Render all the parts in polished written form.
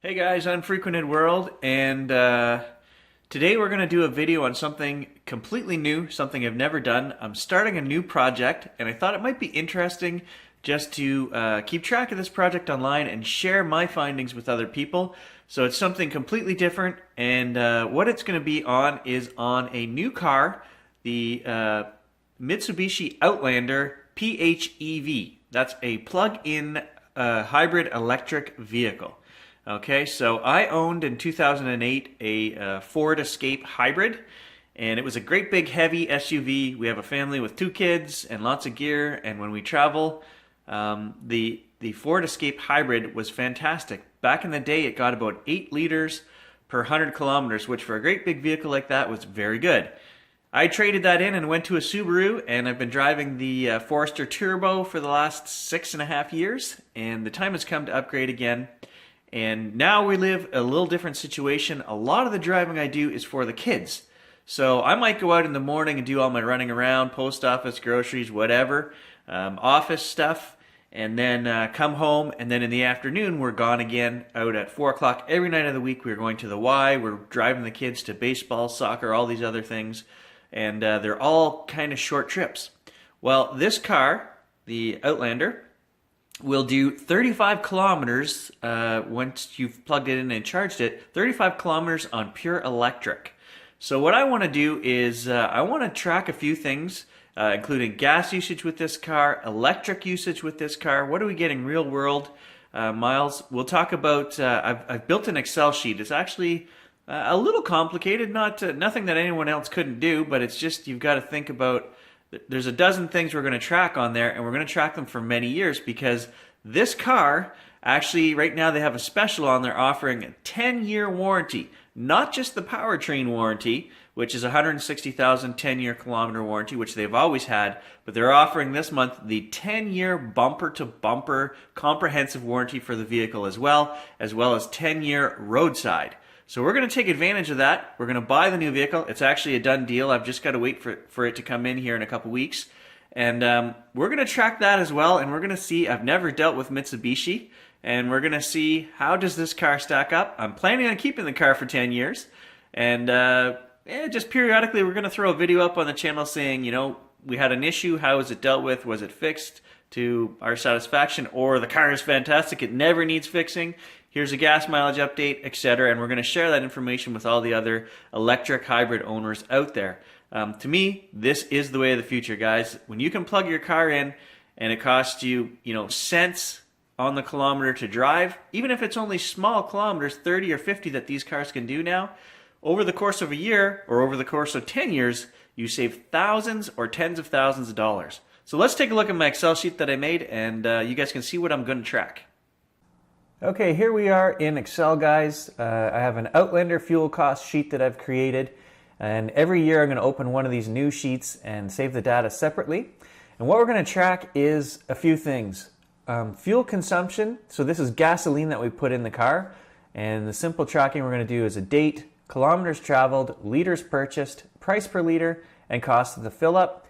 Hey guys, Unfrequented World, and today we're going to do a video on something completely new, something I've never done. I'm starting a new project, and I thought it might be interesting just to keep track of this project online and share my findings with other people. So it's something completely different, and what it's going to be on is on a new car, the Mitsubishi Outlander PHEV. That's a plug-in hybrid electric vehicle. Okay, so I owned in 2008 a Ford Escape Hybrid, and it was a great big heavy SUV. We have a family with 2 kids and lots of gear, and when we travel, the Ford Escape Hybrid was fantastic. Back in the day, it got about 8 liters per 100 kilometers, which for a great big vehicle like that was very good. I traded that in and went to a Subaru, and I've been driving the Forester Turbo for the last 6.5 years, and the time has come to upgrade again. And now we live a little different situation. A lot of the driving I do is for the kids. So I might go out in the morning and do all my running around, post office, groceries, whatever, office stuff, and then come home. And then in the afternoon, we're gone again out at 4 o'clock every night of the week. We're going to the Y. We're driving the kids to baseball, soccer, all these other things. And they're all kind of short trips. Well, this car, the Outlander, will do 35 kilometers once you've plugged it in and charged it, 35 kilometers on pure electric. So what I want to do is I want to track a few things, including gas usage with this car, electric usage with this car, what are we getting real world miles. We'll talk about, I've built an Excel sheet. It's actually a little complicated, nothing that anyone else couldn't do, but it's just you've got to think about. There's a dozen things we're going to track on there, and we're going to track them for many years because this car, actually right now they have a special on there offering a 10-year warranty. Not just the powertrain warranty, which is 160,000 10-year kilometer warranty, which they've always had, but they're offering this month the 10-year bumper-to-bumper comprehensive warranty for the vehicle as well as 10-year roadside. So we're going to take advantage of that. We're going to buy the new vehicle. It's actually a done deal. I've just got to wait for it to come in here in a couple weeks. And we're going to track that as well. And we're going to see, I've never dealt with Mitsubishi. And we're going to see how does this car stack up. I'm planning on keeping the car for 10 years. And just periodically we're going to throw a video up on the channel saying, you know, we had an issue. How was it dealt with? Was it fixed to our satisfaction? Or the car is fantastic. It never needs fixing. Here's a gas mileage update, etc. And we're going to share that information with all the other electric hybrid owners out there. To me, this is the way of the future, guys. When you can plug your car in and it costs you, cents on the kilometer to drive, even if it's only small kilometers, 30 or 50 that these cars can do now, over the course of a year or over the course of 10 years, you save thousands or tens of thousands of dollars. So let's take a look at my Excel sheet that I made, and you guys can see what I'm going to track. Okay, here we are in Excel, guys. I have an Outlander fuel cost sheet that I've created, and every year I'm going to open one of these new sheets and save the data separately. And what we're going to track is a few things. Fuel consumption, so this is gasoline that we put in the car, and the simple tracking we're going to do is a date, kilometers traveled, liters purchased, price per liter, and cost of the fill-up.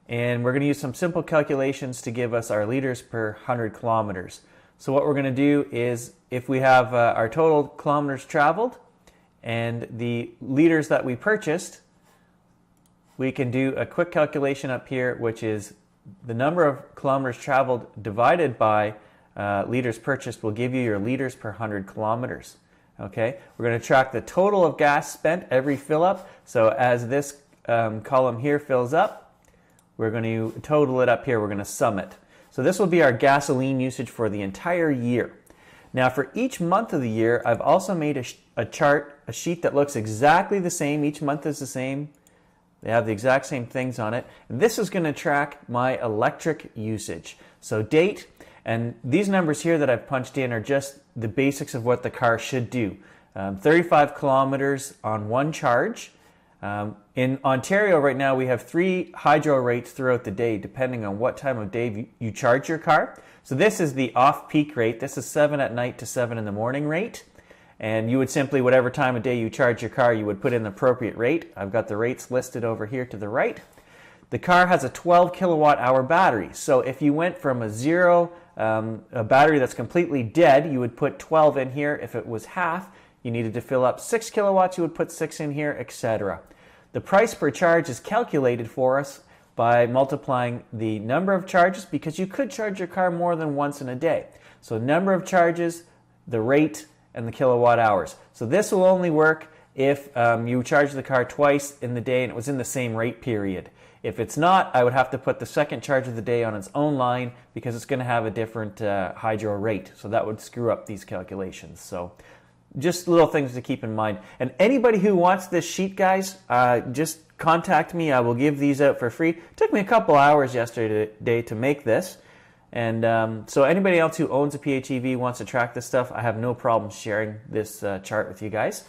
And we're going to use some simple calculations to give us our liters per 100 kilometers. So what we're going to do is if we have our total kilometers traveled and the liters that we purchased, we can do a quick calculation up here, which is the number of kilometers traveled divided by liters purchased will give you your liters per 100 kilometers. Okay, we're going to track the total of gas spent every fill up. So as this column here fills up, we're going to total it up here. We're going to sum it. So this will be our gasoline usage for the entire year. Now for each month of the year, I've also made a chart, a sheet that looks exactly the same. Each month is the same. They have the exact same things on it. And this is going to track my electric usage. So date, and these numbers here that I've punched in are just the basics of what the car should do. 35 kilometers on one charge. In Ontario right now, we have 3 hydro rates throughout the day, depending on what time of day you charge your car. So this is the off-peak rate. This is 7 at night to 7 in the morning rate. And you would simply, whatever time of day you charge your car, you would put in the appropriate rate. I've got the rates listed over here to the right. The car has a 12 kilowatt hour battery. So if you went from a 0 A battery that's completely dead, you would put 12 in here. If it was half, you needed to fill up 6 kilowatts, you would put 6 in here, etc. The price per charge is calculated for us by multiplying the number of charges, because you could charge your car more than once in a day. So number of charges, the rate, and the kilowatt hours. So this will only work if you charge the car twice in the day and it was in the same rate period. If it's not, I would have to put the second charge of the day on its own line, because it's going to have a different hydro rate. So that would screw up these calculations. So just little things to keep in mind. And anybody who wants this sheet, guys, just contact me. I will give these out for free. It took me a couple hours yesterday to make this. And so anybody else who owns a PHEV wants to track this stuff, I have no problem sharing this chart with you guys.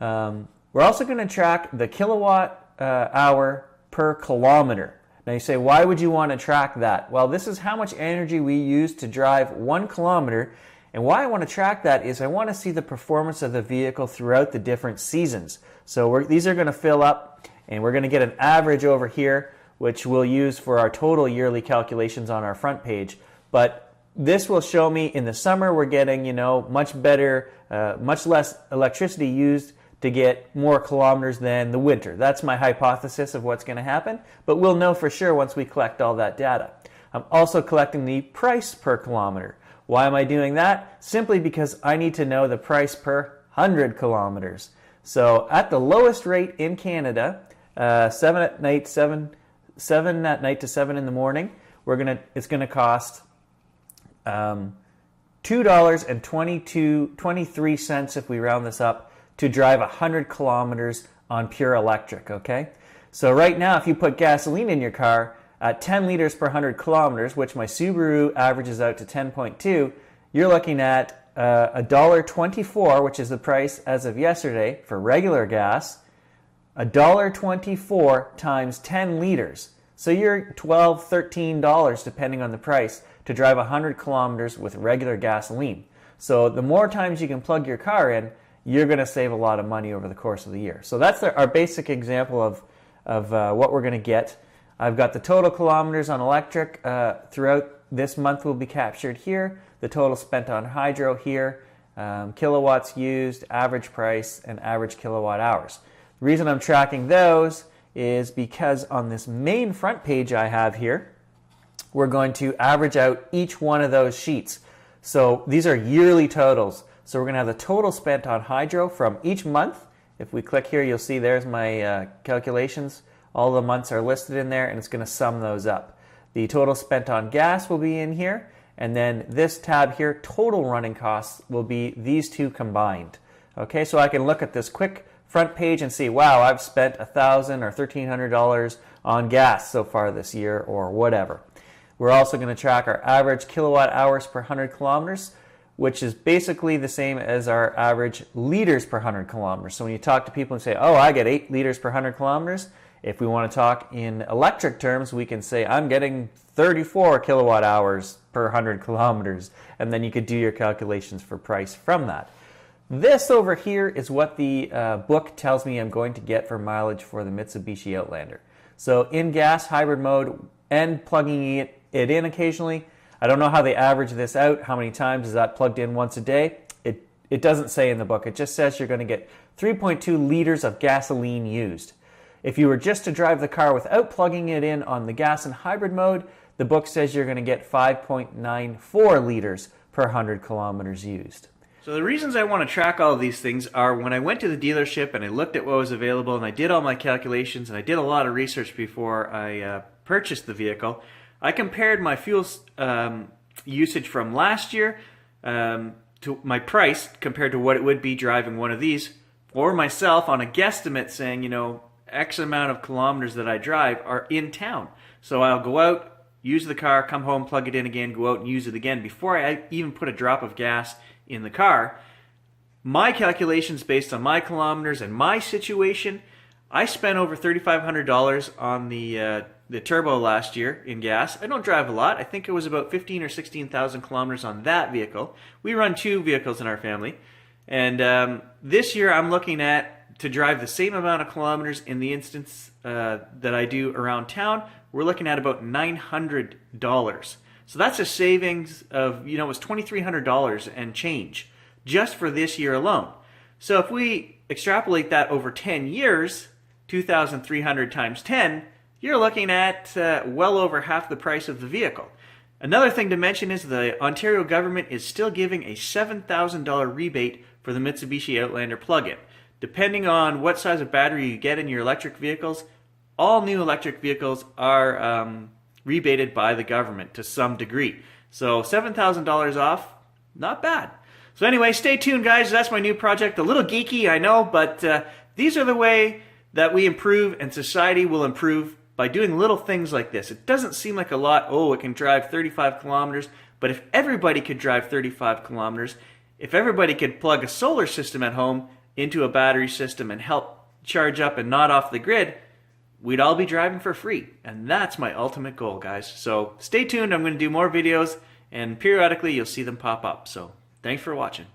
We're also going to track the kilowatt hour per kilometer. Now you say, why would you want to track that? Well, this is how much energy we use to drive 1 kilometer. And why I want to track that is I want to see the performance of the vehicle throughout the different seasons. So these are going to fill up, and we're going to get an average over here, which we'll use for our total yearly calculations on our front page. But this will show me in the summer we're getting, much better, much less electricity used to get more kilometers than the winter. That's my hypothesis of what's going to happen, but we'll know for sure once we collect all that data. I'm also collecting the price per kilometer. Why am I doing that? Simply because I need to know the price per 100 kilometers. So at the lowest rate in Canada, 7 at night to 7 in the morning, it's going to cost $2.23 if we round this up to drive 100 kilometers on pure electric, okay? So right now, if you put gasoline in your car at 10 liters per 100 kilometers, which my Subaru averages out to 10.2, you're looking at $1.24, which is the price as of yesterday for regular gas, $1.24 times 10 liters. So you're $12, $13, depending on the price, to drive 100 kilometers with regular gasoline. So the more times you can plug your car in, you're going to save a lot of money over the course of the year. So that's our basic example of what we're going to get. I've got the total kilometers on electric throughout this month will be captured here, the total spent on hydro here, kilowatts used, average price, and average kilowatt hours. The reason I'm tracking those is because on this main front page I have here, we're going to average out each one of those sheets. So these are yearly totals. So we're going to have the total spent on hydro from each month. If we click here, you'll see there's my calculations. All the months are listed in there, and it's going to sum those up. The total spent on gas will be in here, and then this tab here, total running costs, will be these two combined. Okay, so I can look at this quick front page and see, wow, I've spent $1,000 or $1,300 on gas so far this year, or whatever. We're also going to track our average kilowatt hours per 100 kilometers, which is basically the same as our average liters per 100 kilometers. So when you talk to people and say, oh, I get 8 liters per 100 kilometers, if we want to talk in electric terms, we can say I'm getting 34 kilowatt hours per 100 kilometers, and then you could do your calculations for price from that. This over here is what the book tells me I'm going to get for mileage for the Mitsubishi Outlander. So in gas, hybrid mode, and plugging it in occasionally, I don't know how they average this out. How many times is that plugged in once a day? It doesn't say in the book. It just says you're going to get 3.2 liters of gasoline used. If you were just to drive the car without plugging it in on the gas and hybrid mode, the book says you're going to get 5.94 liters per 100 kilometers used. So the reasons I want to track all of these things are when I went to the dealership and I looked at what was available and I did all my calculations and I did a lot of research before I purchased the vehicle, I compared my fuel usage from last year to my price compared to what it would be driving one of these for myself on a guesstimate saying, X amount of kilometers that I drive are in town. So I'll go out, use the car, come home, plug it in again, go out and use it again before I even put a drop of gas in the car. My calculations based on my kilometers and my situation, I spent over $3,500 on the turbo last year in gas. I don't drive a lot. I think it was about 15 or 16,000 kilometers on that vehicle. We run 2 vehicles in our family. And this year I'm looking at to drive the same amount of kilometers in the instance that I do around town, we're looking at about $900. So that's a savings of, it was $2,300 and change just for this year alone. So if we extrapolate that over 10 years, 2,300 times 10, you're looking at well over half the price of the vehicle. Another thing to mention is the Ontario government is still giving a $7,000 rebate for the Mitsubishi Outlander plug-in. Depending on what size of battery you get in your electric vehicles, all new electric vehicles are rebated by the government to some degree. So $7,000 off, not bad. So anyway, stay tuned, guys. That's my new project. A little geeky, I know, but these are the way that we improve and society will improve by doing little things like this. It doesn't seem like a lot. Oh, it can drive 35 kilometers. But if everybody could drive 35 kilometers, if everybody could plug a solar system at home into a battery system and help charge up and not off the grid, we'd all be driving for free. And that's my ultimate goal, guys. So stay tuned. I'm going to do more videos, and periodically you'll see them pop up. So thanks for watching.